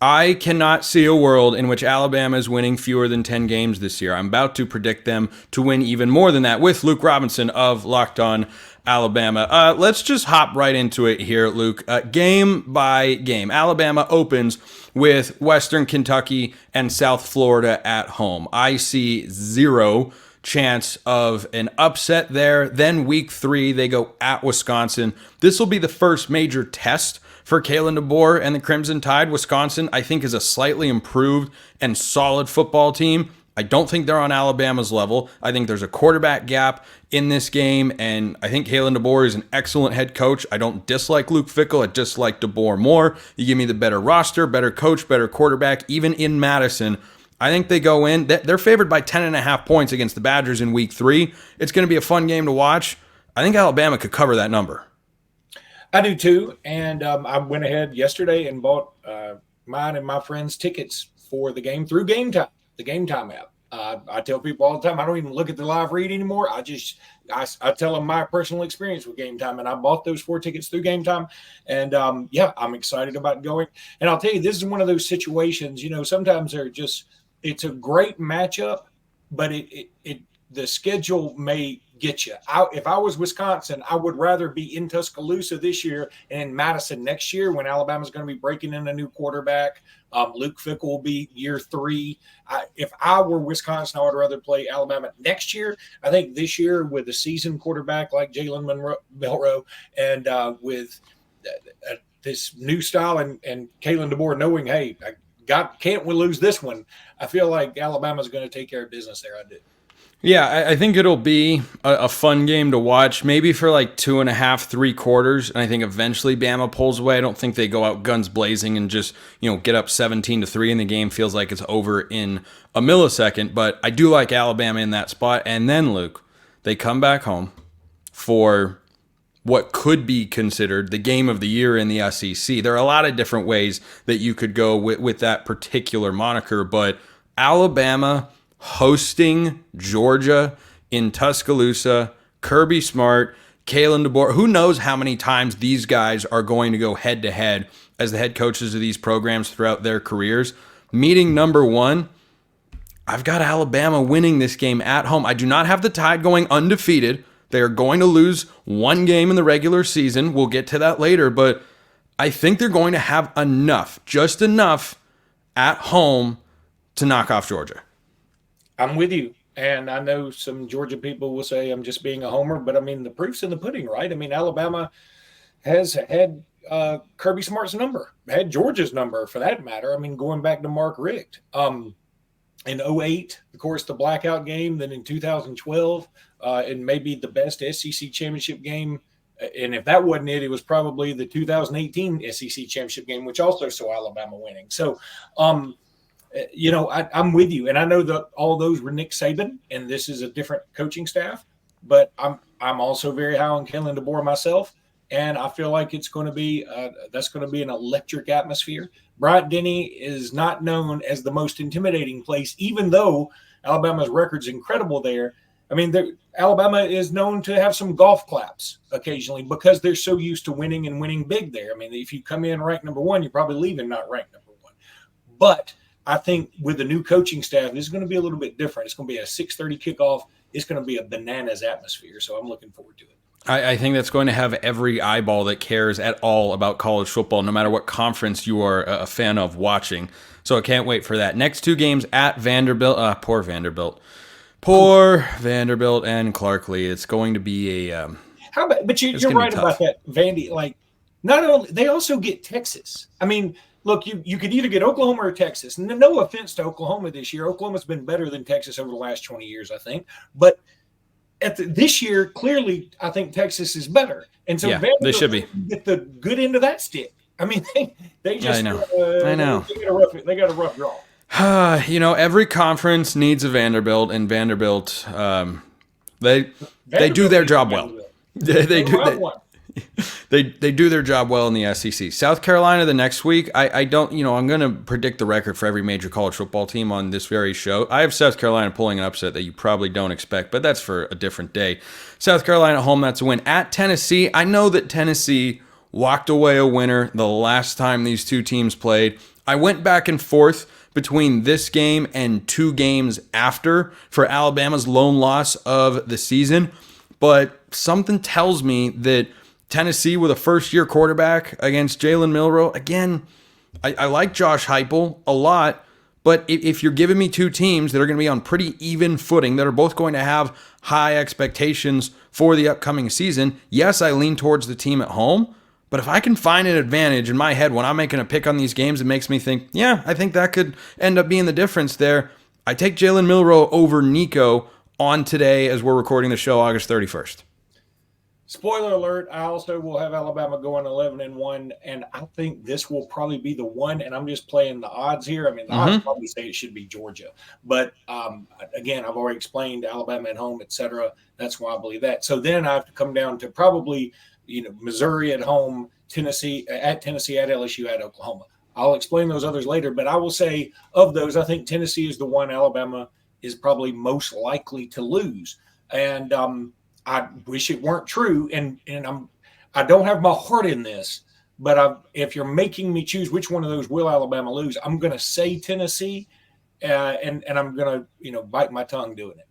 I cannot see a world in which Alabama is winning fewer than 10 games this year. I'm about to predict them to win even more than that with Luke Robinson of Locked On Alabama. Let's just hop right into it here, Luke. Game by game. Alabama opens with Western Kentucky and South Florida at home. I see zero chance of an upset there. Then week 3, they go at Wisconsin. This will be the first major test for Kalen DeBoer and the Crimson Tide. Wisconsin, I think, is a slightly improved and solid football team. I don't think they're on Alabama's level. I think there's a quarterback gap in this game, and I think Kalen DeBoer is an excellent head coach. I don't dislike Luke Fickell. I dislike DeBoer more. You give me the better roster, better coach, better quarterback, even in Madison. I think they go in. They're favored by 10.5 points against the Badgers in week 3. It's going to be a fun game to watch. I think Alabama could cover that number. I do too, and I went ahead yesterday and bought mine and my friends' tickets for the game through Game Time, the Game Time app. I tell people all the time I don't even look at the live read anymore. I tell them my personal experience with Game Time, and I bought those 4 tickets through Game Time, and I'm excited about going. And I'll tell you, this is one of those situations. Sometimes it's a great matchup, but the schedule may get you. If I was Wisconsin, I would rather be in Tuscaloosa this year and in Madison next year when Alabama's going to be breaking in a new quarterback. Luke Fickell will be year 3. If I were Wisconsin, I would rather play Alabama next year. I think this year with a seasoned quarterback like Jalen Milroe and with this new style and Kalen DeBoer knowing, hey, can't we lose this one? I feel like Alabama's going to take care of business there. I do. Yeah, I think it'll be a fun game to watch, maybe for like 2.5, 3 quarters. And I think eventually Bama pulls away. I don't think they go out guns blazing and just, get up 17-3 and the game feels like it's over in a millisecond. But I do like Alabama in that spot. And then, Luke, they come back home for what could be considered the game of the year in the SEC. There are a lot of different ways that you could go with that particular moniker, but Alabama hosting Georgia in Tuscaloosa, Kirby Smart, Kalen DeBoer. Who knows how many times these guys are going to go head-to-head as the head coaches of these programs throughout their careers. Meeting number 1, I've got Alabama winning this game at home. I do not have the Tide going undefeated. They are going to lose 1 game in the regular season. We'll get to that later, but I think they're going to have enough, just enough at home to knock off Georgia. I'm with you. And I know some Georgia people will say I'm just being a homer, but I mean, the proof's in the pudding, right? I mean, Alabama has had Kirby Smart's number, had Georgia's number for that matter. I mean, going back to Mark Richt. In 2008, of course, the blackout game, then in 2012, and maybe the best SEC championship game. And if that wasn't it, it was probably the 2018 SEC championship game, which also saw Alabama winning. So, I'm with you, and I know that all those were Nick Saban, and this is a different coaching staff. But I'm also very high on Kalen DeBoer myself, and I feel like it's going to be that's going to be an electric atmosphere. Bryant-Denny is not known as the most intimidating place, even though Alabama's record's incredible there. I mean, Alabama is known to have some golf claps occasionally because they're so used to winning and winning big there. I mean, if you come in ranked number 1, you're probably leaving not ranked number 1. But I think with the new coaching staff, this is going to be a little bit different. It's going to be a 6:30 kickoff. It's going to be a bananas atmosphere, so I'm looking forward to it. I think that's going to have every eyeball that cares at all about college football, no matter what conference you are a fan of watching. So I can't wait for that. Next 2 games at Vanderbilt. Poor Vanderbilt. Poor Vanderbilt and Clark Lee. It's going to be a how about? But you're right about that, Vandy. Like, not only they also get Texas. I mean, look, you could either get Oklahoma or Texas. No offense to Oklahoma this year. Oklahoma's been better than Texas over the last 20 years, I think. But this year, clearly, I think Texas is better. And so they should be. Get the good end of that stick. I mean, they just I know. They got a rough draw. Every conference needs a Vanderbilt, and Vanderbilt, they do their job well. They do their job well in the SEC. South Carolina the next week, I'm going to predict the record for every major college football team on this very show. I have South Carolina pulling an upset that you probably don't expect, but that's for a different day. South Carolina at home, that's a win. At Tennessee, I know that Tennessee walked away a winner the last time these 2 teams played. I went back and forth between this game and 2 games after for Alabama's lone loss of the season, but something tells me that Tennessee with a first-year quarterback against Jalen Milroe, again, I like Josh Heupel a lot, but if you're giving me 2 teams that are going to be on pretty even footing, that are both going to have high expectations for the upcoming season, yes, I lean towards the team at home, but if I can find an advantage in my head when I'm making a pick on these games, it makes me think, yeah, I think that could end up being the difference there. I take Jalen Milroe over Nico on today as we're recording the show August 31st. Spoiler alert, I also will have Alabama going 11-1, and I think this will probably be the one, and I'm just playing the odds here. I mean, the odds probably say it should be Georgia. But, again, I've already explained Alabama at home, et cetera. That's why I believe that. So then I have to come down to probably, Missouri at home, Tennessee, at LSU, at Oklahoma. I'll explain those others later, but I will say of those, I think Tennessee is the one Alabama is probably most likely to lose. And I wish it weren't true, and I don't have my heart in this, but if you're making me choose which one of those will Alabama lose, I'm going to say Tennessee, and I'm going to bite my tongue doing it.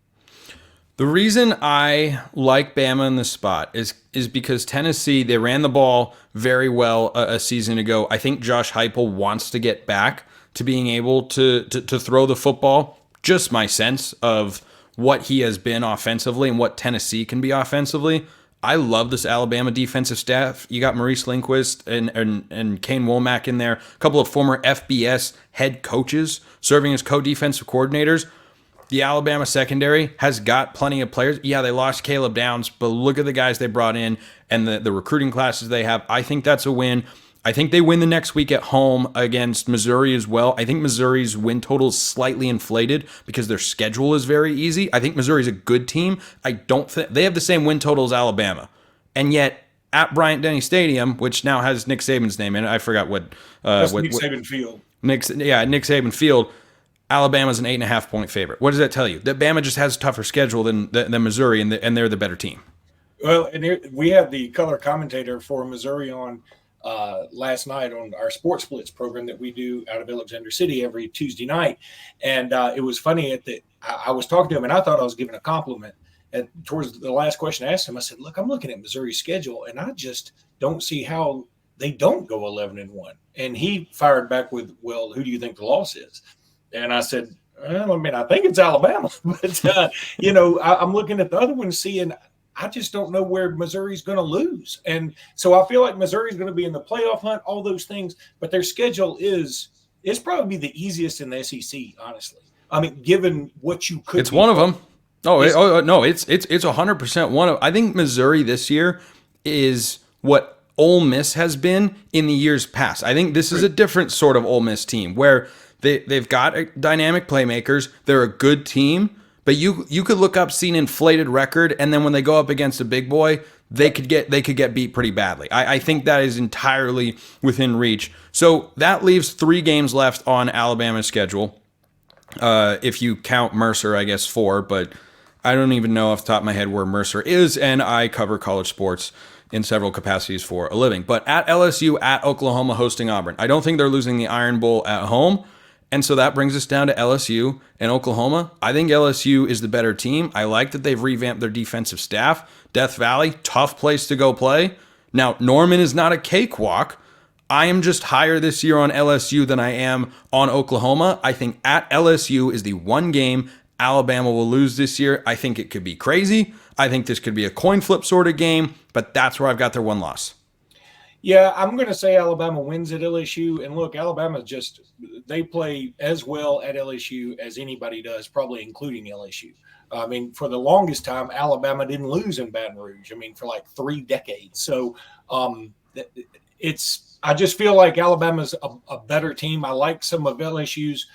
The reason I like Bama in this spot is because Tennessee, they ran the ball very well a season ago. I think Josh Heupel wants to get back to being able to throw the football. Just my sense of what he has been offensively and what Tennessee can be offensively. I love this Alabama defensive staff. You got Maurice Linguist and Kane Womack in there, a couple of former FBS head coaches serving as co-defensive coordinators. The Alabama secondary has got plenty of players. Yeah, they lost Caleb Downs, but look at the guys they brought in and the recruiting classes they have. I think that's a win. I think they win the next week at home against Missouri as well. I think Missouri's win total is slightly inflated because their schedule is very easy. I think Missouri's a good team. I don't think they have the same win total as Alabama. And yet at Bryant-Denny Stadium, which now has Nick Saban's name in it, I forgot what Nick Saban Field. Nick Saban Field. Alabama's an 8.5-point favorite. What does that tell you? That Bama just has a tougher schedule than Missouri, and they're the better team. Well, and we had the color commentator for Missouri on last night on our Sports Splits program that we do out of Alexander City every Tuesday night. And it was funny I was talking to him, and I thought I was giving a compliment. And towards the last question I asked him, I said, look, I'm looking at Missouri's schedule, and I just don't see how they don't go 11-1. And he fired back with, well, who do you think the loss is? And I said, well, I mean, I think it's Alabama. But, I'm looking at the other one, seeing I just don't know where Missouri's going to lose. And so I feel like Missouri's going to be in the playoff hunt, all those things. But their schedule is probably the easiest in the SEC, honestly. I mean, given what you could. It's one of them. No, it's 100% one of. I think Missouri this year is what Ole Miss has been in the years past. I think this is a different sort of Ole Miss team where they've got dynamic playmakers. They're a good team, but you could look up, see an inflated record, and then when they go up against a big boy, they could get beat pretty badly. I think that is entirely within reach. So that leaves 3 games left on Alabama's schedule. If you count Mercer, I guess 4, but I don't even know off the top of my head where Mercer is, and I cover college sports in several capacities for a living. But at LSU, at Oklahoma, hosting Auburn. I don't think they're losing the Iron Bowl at home, and so that brings us down to LSU and Oklahoma. I think LSU is the better team. I like that they've revamped their defensive staff. Death Valley, tough place to go play. Now, Norman is not a cakewalk. I am just higher this year on LSU than I am on Oklahoma. I think at LSU is the one game Alabama will lose this year. I think it could be crazy. I think this could be a coin flip sort of game, but that's where I've got their one loss. Yeah, I'm going to say Alabama wins at LSU. And look, Alabama they play as well at LSU as anybody does, probably including LSU. I mean, for the longest time, Alabama didn't lose in Baton Rouge. I mean, for like 3 decades. So I just feel like Alabama's a better team. I like some of LSU's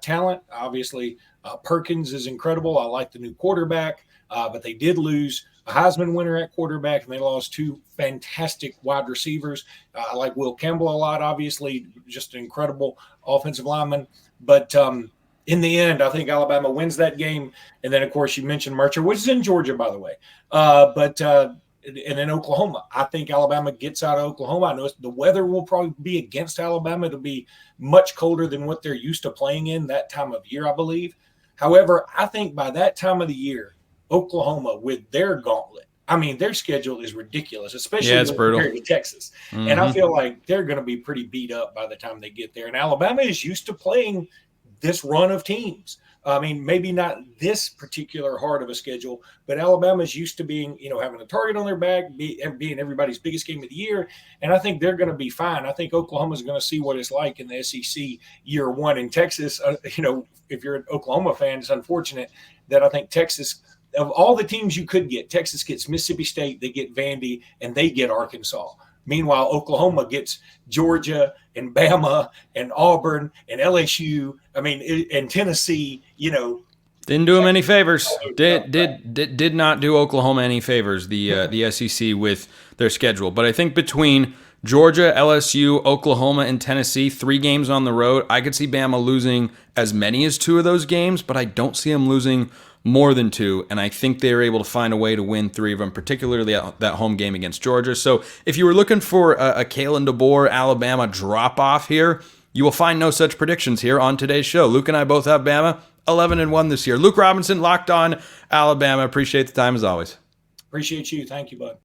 talent. Obviously, Perkins is incredible. I like the new quarterback, but they did lose a Heisman winner at quarterback, and they lost 2 fantastic wide receivers. I like Will Campbell a lot, obviously, just an incredible offensive lineman. But in the end, I think Alabama wins that game. And then, of course, you mentioned Mercer, which is in Georgia, by the way. But and then Oklahoma. I think Alabama gets out of Oklahoma. I know the weather will probably be against Alabama. It'll be much colder than what they're used to playing in that time of year, I believe. However, I think by that time of the year, Oklahoma, with their gauntlet, I mean, their schedule is ridiculous, especially compared to Texas. Mm-hmm. And I feel like they're going to be pretty beat up by the time they get there. And Alabama is used to playing this run of teams. I mean, maybe not this particular hard of a schedule, but Alabama's used to being, having a target on their back, being everybody's biggest game of the year. And I think they're going to be fine. I think Oklahoma's going to see what it's like in the SEC year one. In Texas, if you're an Oklahoma fan, it's unfortunate that I think Texas, of all the teams you could get, Texas gets Mississippi State, they get Vandy, and they get Arkansas. Meanwhile, Oklahoma gets Georgia and Bama and Auburn and LSU. I mean, and Tennessee. Didn't do them any favors. Did not do Oklahoma any favors. The SEC with their schedule. But I think between Georgia, LSU, Oklahoma, and Tennessee, 3 games on the road, I could see Bama losing as many as 2 of those games, but I don't see them losing more than 2, and I think they were able to find a way to win 3 of them, particularly that home game against Georgia. So if you were looking for a Kalen DeBoer Alabama drop-off here, you will find no such predictions here on today's show. Luke and I both have Bama 11-1 this year. Luke Robinson, Locked On Alabama. Appreciate the time as always. Appreciate you. Thank you, bud.